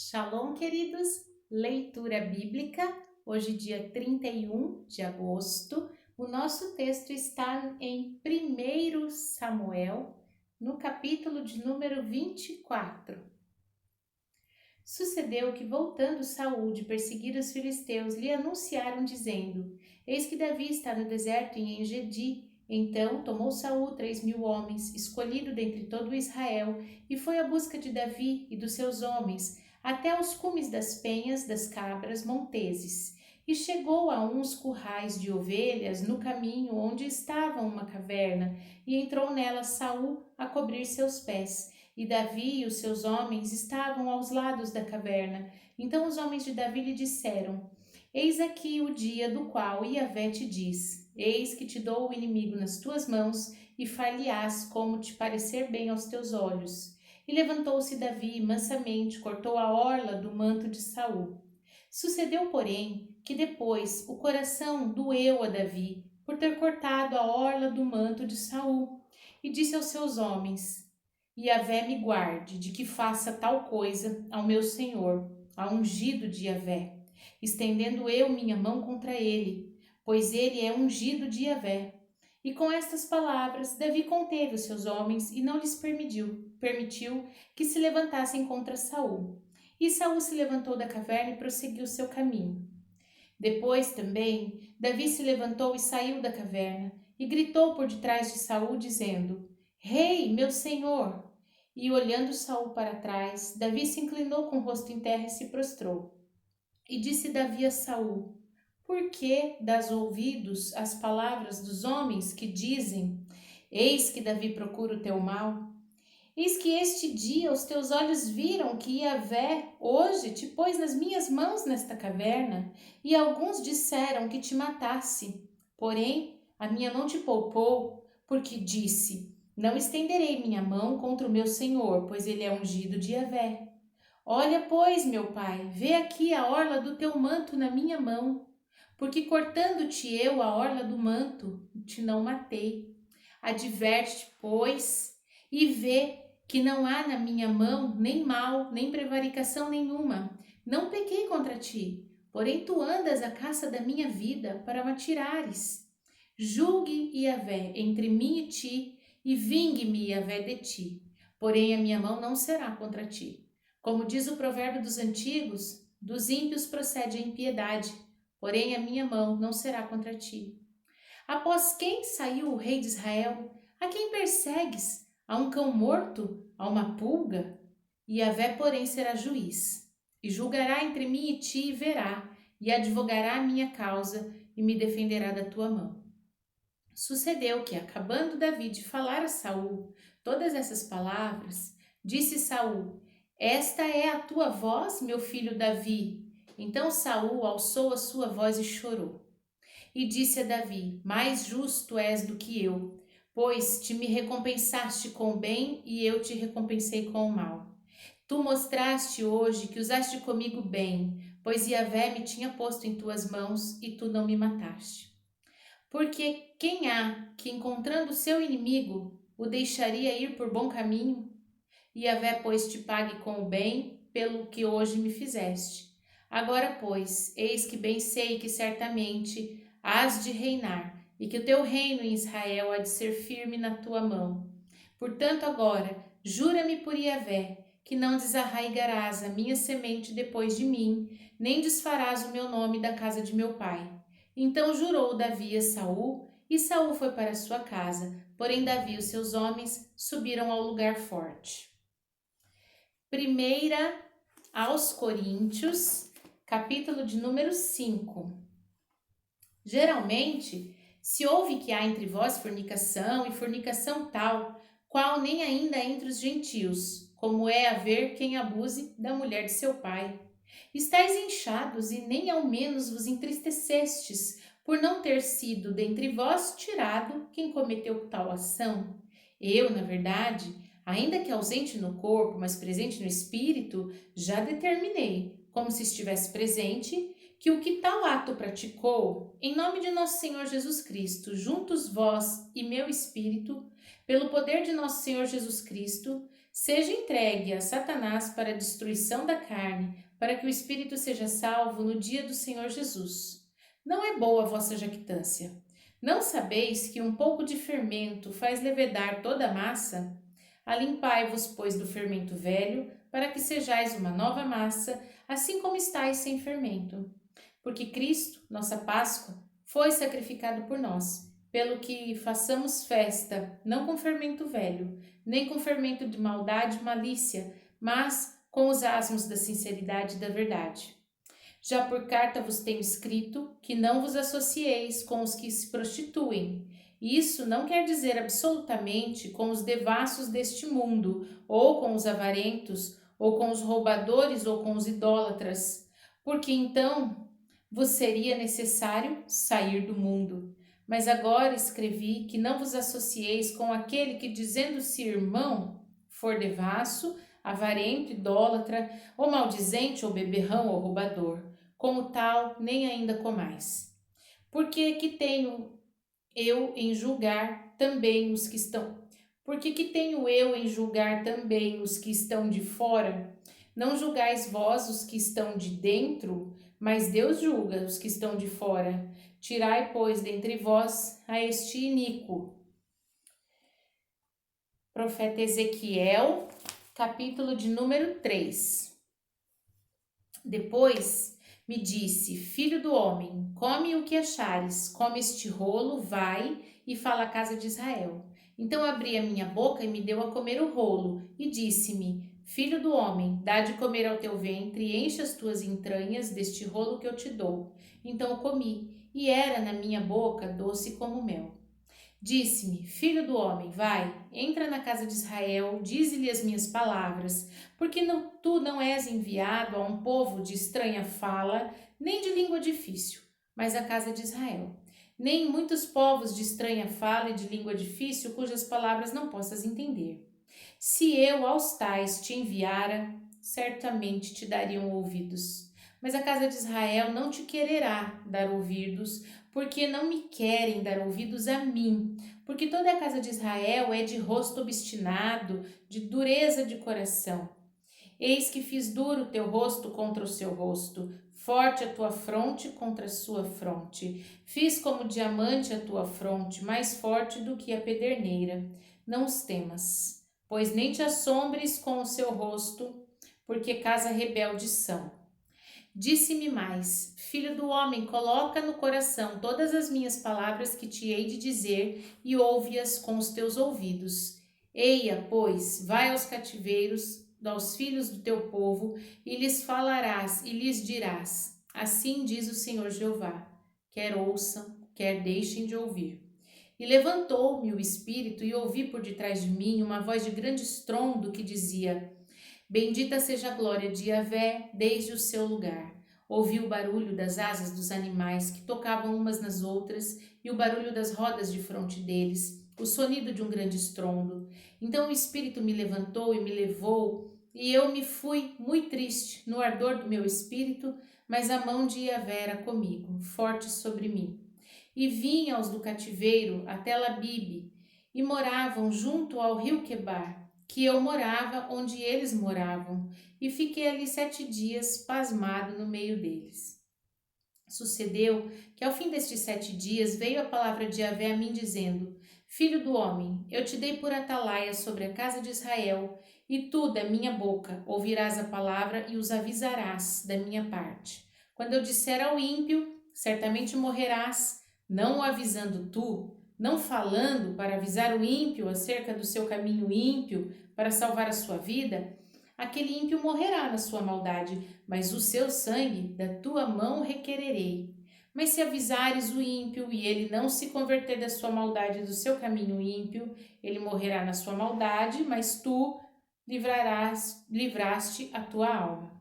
Shalom, queridos! Leitura bíblica, hoje dia 31 de agosto. O nosso texto está em 1 Samuel, no capítulo de número 24. Sucedeu que, voltando Saul de perseguir os filisteus, lhe anunciaram, dizendo: Eis que Davi está no deserto em Engedi. Então tomou Saul 3.000 homens, escolhido dentre todo Israel, e foi à busca de Davi e dos seus homens, até os cumes das penhas das cabras monteses. E chegou a uns currais de ovelhas no caminho onde estava uma caverna, e entrou nela Saul a cobrir seus pés. E Davi e os seus homens estavam aos lados da caverna. Então os homens de Davi lhe disseram: Eis aqui o dia do qual Yahvé te diz: Eis que te dou o inimigo nas tuas mãos, e far-lhe-ás como te parecer bem aos teus olhos. E levantou-se Davi e mansamente cortou a orla do manto de Saul. Sucedeu, porém, que depois o coração doeu a Davi por ter cortado a orla do manto de Saul, e disse aos seus homens: Yahvé me guarde de que faça tal coisa ao meu senhor, ao ungido de Yahvé, estendendo eu minha mão contra ele, pois ele é ungido de Yahvé. E com estas palavras, Davi conteve os seus homens e não lhes permitiu que se levantassem contra Saul. E Saul se levantou da caverna e prosseguiu seu caminho. Depois também, Davi se levantou e saiu da caverna, e gritou por detrás de Saul, dizendo: Rei, meu senhor! E olhando Saul para trás, Davi se inclinou com o rosto em terra e se prostrou. E disse Davi a Saul: Por que dás ouvidos às palavras dos homens que dizem: Eis que Davi procura o teu mal? Eis que este dia os teus olhos viram que Yahvé hoje te pôs nas minhas mãos nesta caverna, e alguns disseram que te matasse. Porém, a minha mão te poupou, porque disse: Não estenderei minha mão contra o meu senhor, pois ele é ungido de Yahvé. Olha, pois, meu pai, vê aqui a orla do teu manto na minha mão, porque cortando-te eu a orla do manto, te não matei. Adverte, pois, e vê que não há na minha mão nem mal, nem prevaricação nenhuma. Não pequei contra ti, porém tu andas à caça da minha vida para me atirares. Julgue Yahvé entre mim e ti, e vingue-me Yahvé de ti. Porém a minha mão não será contra ti. Como diz o provérbio dos antigos, dos ímpios procede a impiedade, porém a minha mão não será contra ti. Após quem saiu o rei de Israel? A quem persegues? A um cão morto? A uma pulga? Yahvé, porém, será juiz, e julgará entre mim e ti, e verá, e advogará a minha causa, e me defenderá da tua mão. Sucedeu que, acabando Davi de falar a Saul todas essas palavras, disse Saul: Esta é a tua voz, meu filho Davi? Então Saul alçou a sua voz e chorou. E disse a Davi: Mais justo és do que eu, pois me recompensaste com o bem e eu te recompensei com o mal. Tu mostraste hoje que usaste comigo bem, pois Yahvé me tinha posto em tuas mãos e tu não me mataste. Porque quem há que, encontrando seu inimigo, o deixaria ir por bom caminho? Yahvé, pois, te pague com o bem pelo que hoje me fizeste. Agora, pois, eis que bem sei que certamente hás de reinar, e que o teu reino em Israel há de ser firme na tua mão. Portanto, agora, jura-me por Yahvé, que não desarraigarás a minha semente depois de mim, nem desfarás o meu nome da casa de meu pai. Então jurou Davi a Saul, e Saul foi para sua casa, porém Davi e os seus homens subiram ao lugar forte. Primeira aos Coríntios, capítulo de número 5. Geralmente, se ouve que há entre vós fornicação e fornicação tal, qual nem ainda entre os gentios, como é haver quem abuse da mulher de seu pai. Estais inchados e nem ao menos vos entristecestes, por não ter sido dentre vós tirado quem cometeu tal ação. Eu, na verdade, ainda que ausente no corpo, mas presente no espírito, já determinei, como se estivesse presente, que o que tal ato praticou, em nome de nosso Senhor Jesus Cristo, juntos vós e meu espírito, pelo poder de nosso Senhor Jesus Cristo, Seja entregue a Satanás para a destruição da carne, para que o espírito seja salvo no dia do Senhor Jesus. Não é boa a vossa jactância. Não sabeis que um pouco de fermento faz levedar toda a massa? Alimpai-vos, pois, do fermento velho, para que sejais uma nova massa, assim como estáis sem fermento. Porque Cristo, nossa Páscoa, foi sacrificado por nós, pelo que façamos festa, não com fermento velho, nem com fermento de maldade e malícia, mas com os asmos da sinceridade e da verdade. Já por carta vos tenho escrito que não vos associeis com os que se prostituem. Isso não quer dizer absolutamente com os devassos deste mundo, ou com os avarentos, ou com os roubadores, ou com os idólatras, porque então vos seria necessário sair do mundo. Mas agora escrevi que não vos associeis com aquele que, dizendo-se irmão, for devasso, avarento, idólatra, ou maldizente, ou beberrão, ou roubador. Como tal, nem ainda comais. Porque que tenho eu em julgar também os que estão? Porque que tenho eu em julgar também os que estão de fora? Não julgais vós os que estão de dentro, mas Deus julga os que estão de fora. Tirai, pois, dentre vós a este iníquo. Profeta Ezequiel, capítulo de número 3. Depois me disse: Filho do homem, come o que achares, come este rolo, vai e fala à casa de Israel. Então abri a minha boca e me deu a comer o rolo, e disse-me: Filho do homem, dá de comer ao teu ventre e enche as tuas entranhas deste rolo que eu te dou. Então comi, e era na minha boca doce como mel. Disse-me: Filho do homem, vai, entra na casa de Israel, dize-lhe as minhas palavras, porque tu não és enviado a um povo de estranha fala, nem de língua difícil, mas à casa de Israel. Nem muitos povos de estranha fala e de língua difícil, cujas palavras não possas entender. Se eu aos tais te enviara, certamente te dariam ouvidos. Mas a casa de Israel não te quererá dar ouvidos, porque não me querem dar ouvidos a mim. Porque toda a casa de Israel é de rosto obstinado, de dureza de coração. Eis que fiz duro o teu rosto contra o seu rosto, forte a tua fronte contra a sua fronte. Fiz como diamante a tua fronte, mais forte do que a pederneira. Não os temas, pois nem te assombres com o seu rosto, porque casa rebelde são. Disse-me mais: Filho do homem, coloca no coração todas as minhas palavras que te hei de dizer e ouve-as com os teus ouvidos. Eia, pois, vai aos cativeiros, aos filhos do teu povo, e lhes falarás e lhes dirás: Assim diz o Senhor Jeová. Quer ouçam, quer deixem de ouvir. E levantou-me o espírito e ouvi por detrás de mim uma voz de grande estrondo que dizia: Bendita seja a glória de Yahvé desde o seu lugar. Ouvi o barulho das asas dos animais que tocavam umas nas outras e o barulho das rodas de fronte deles, o sonido de um grande estrondo. Então o Espírito me levantou e me levou, e eu me fui muito triste no ardor do meu espírito, mas a mão de Yahvé era comigo, forte sobre mim. E vim aos do cativeiro até Labibe, e moravam junto ao rio Quebar, que eu morava onde eles moravam, e fiquei ali 7 dias pasmado no meio deles. Sucedeu que ao fim destes 7 dias veio a palavra de Yahvé a mim dizendo: Filho do homem, eu te dei por atalaia sobre a casa de Israel, e tu, da minha boca, ouvirás a palavra e os avisarás da minha parte. Quando eu disser ao ímpio, certamente morrerás, não o avisando tu, não falando para avisar o ímpio acerca do seu caminho ímpio, para salvar a sua vida, aquele ímpio morrerá na sua maldade, mas o seu sangue da tua mão requererei. Mas se avisares o ímpio e ele não se converter da sua maldade e do seu caminho ímpio, ele morrerá na sua maldade, mas tu livraste a tua alma.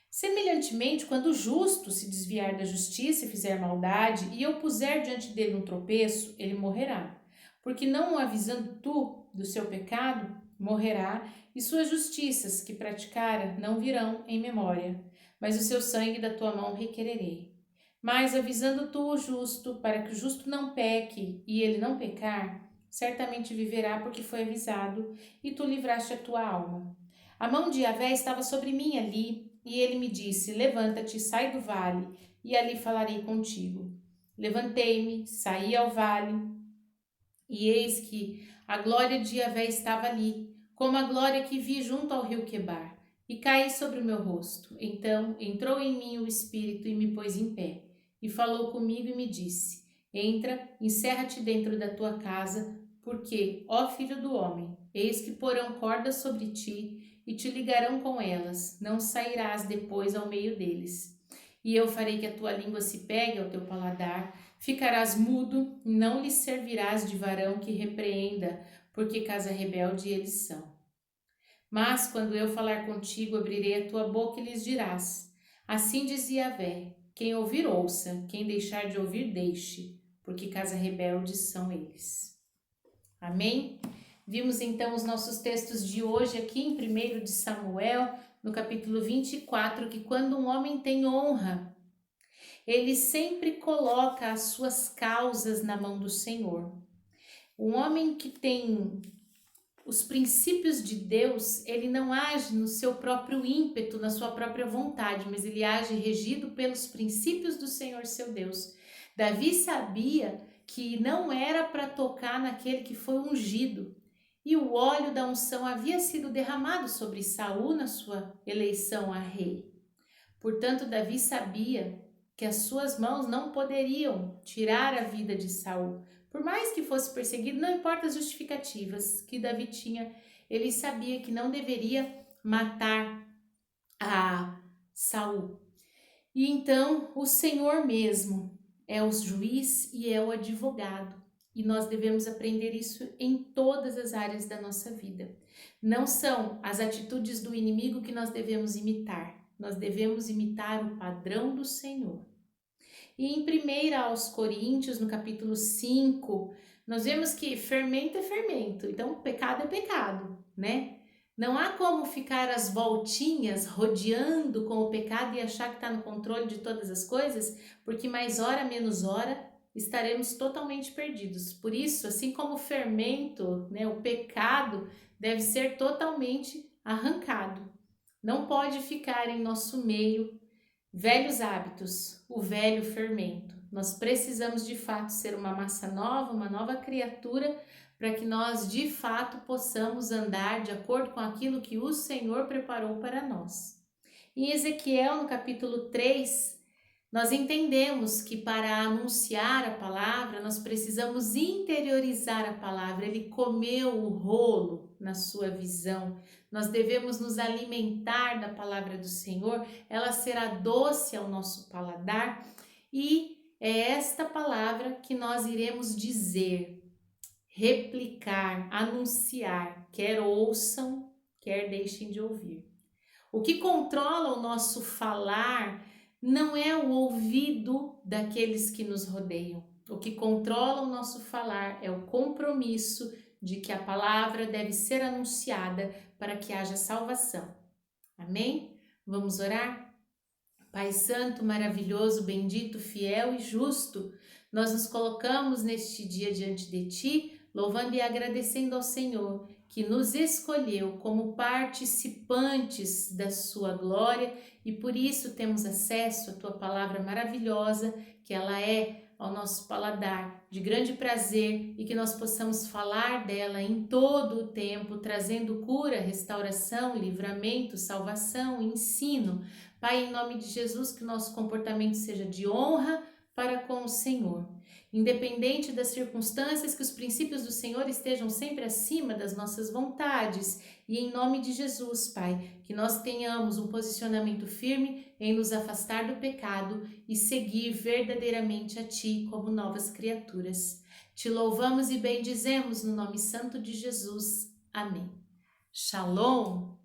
Semelhantemente, quando o justo se desviar da justiça e fizer maldade, e eu puser diante dele um tropeço, ele morrerá. Porque não o avisando tu do seu pecado, morrerá, e suas justiças que praticara não virão em memória, mas o seu sangue da tua mão requererei. Mas avisando tu o justo, para que o justo não peque e ele não pecar, certamente viverá porque foi avisado, e tu livraste a tua alma. A mão de Yahvé estava sobre mim ali, e ele me disse: Levanta-te, sai do vale, e ali falarei contigo. Levantei-me, saí ao vale, e eis que a glória de Yahvé estava ali, como a glória que vi junto ao rio Quebar, e caí sobre o meu rosto. Então entrou em mim o Espírito e me pôs em pé, e falou comigo e me disse: Entra, encerra-te dentro da tua casa, porque, ó filho do homem, eis que porão cordas sobre ti e te ligarão com elas, não sairás depois ao meio deles. E eu farei que a tua língua se pegue ao teu paladar. Ficarás mudo, não lhes servirás de varão que repreenda, porque casa rebelde eles são. Mas quando eu falar contigo, abrirei a tua boca e lhes dirás: Assim diz Yahvé: quem ouvir, ouça, quem deixar de ouvir, deixe, porque casa rebeldes são eles. Amém? Vimos então os nossos textos de hoje aqui em 1 de Samuel, no capítulo 24, que quando um homem tem honra, ele sempre coloca as suas causas na mão do Senhor. Um homem que tem os princípios de Deus, ele não age no seu próprio ímpeto, na sua própria vontade, mas ele age regido pelos princípios do Senhor seu Deus. Davi sabia que não era para tocar naquele que foi ungido, e o óleo da unção havia sido derramado sobre Saul na sua eleição a rei. Portanto, Davi sabia que as suas mãos não poderiam tirar a vida de Saul. Por mais que fosse perseguido, não importa as justificativas que Davi tinha, ele sabia que não deveria matar a Saul. E então o Senhor mesmo é o juiz e é o advogado. E nós devemos aprender isso em todas as áreas da nossa vida. Não são as atitudes do inimigo que nós devemos imitar. Nós devemos imitar o padrão do Senhor. E em 1 aos Coríntios, no capítulo 5, nós vemos que fermento é fermento, então pecado é pecado, né? Não há como ficar às voltinhas rodeando com o pecado e achar que está no controle de todas as coisas, porque mais hora menos hora estaremos totalmente perdidos. Por isso, assim como o fermento, né, o pecado deve ser totalmente arrancado. Não pode ficar em nosso meio velhos hábitos, o velho fermento. Nós precisamos de fato ser uma massa nova, uma nova criatura, para que nós de fato possamos andar de acordo com aquilo que o Senhor preparou para nós. Em Ezequiel, no capítulo 3, nós entendemos que para anunciar a palavra, nós precisamos interiorizar a palavra. Ele comeu o rolo na sua visão. Nós devemos nos alimentar da palavra do Senhor, ela será doce ao nosso paladar e é esta palavra que nós iremos dizer, replicar, anunciar, quer ouçam, quer deixem de ouvir. O que controla o nosso falar não é o ouvido daqueles que nos rodeiam. O que controla o nosso falar é o compromisso de que a palavra deve ser anunciada para que haja salvação. Amém? Vamos orar? Pai Santo, maravilhoso, bendito, fiel e justo, nós nos colocamos neste dia diante de Ti, louvando e agradecendo ao Senhor, que nos escolheu como participantes da Sua glória e por isso temos acesso à Tua palavra maravilhosa, que ela é ao nosso paladar de grande prazer e que nós possamos falar dela em todo o tempo, trazendo cura, restauração, livramento, salvação, ensino. Pai, em nome de Jesus, que o nosso comportamento seja de honra para com o Senhor. Independente das circunstâncias, que os princípios do Senhor estejam sempre acima das nossas vontades. E em nome de Jesus, Pai, que nós tenhamos um posicionamento firme em nos afastar do pecado e seguir verdadeiramente a Ti como novas criaturas. Te louvamos e bendizemos no nome santo de Jesus. Amém. Shalom!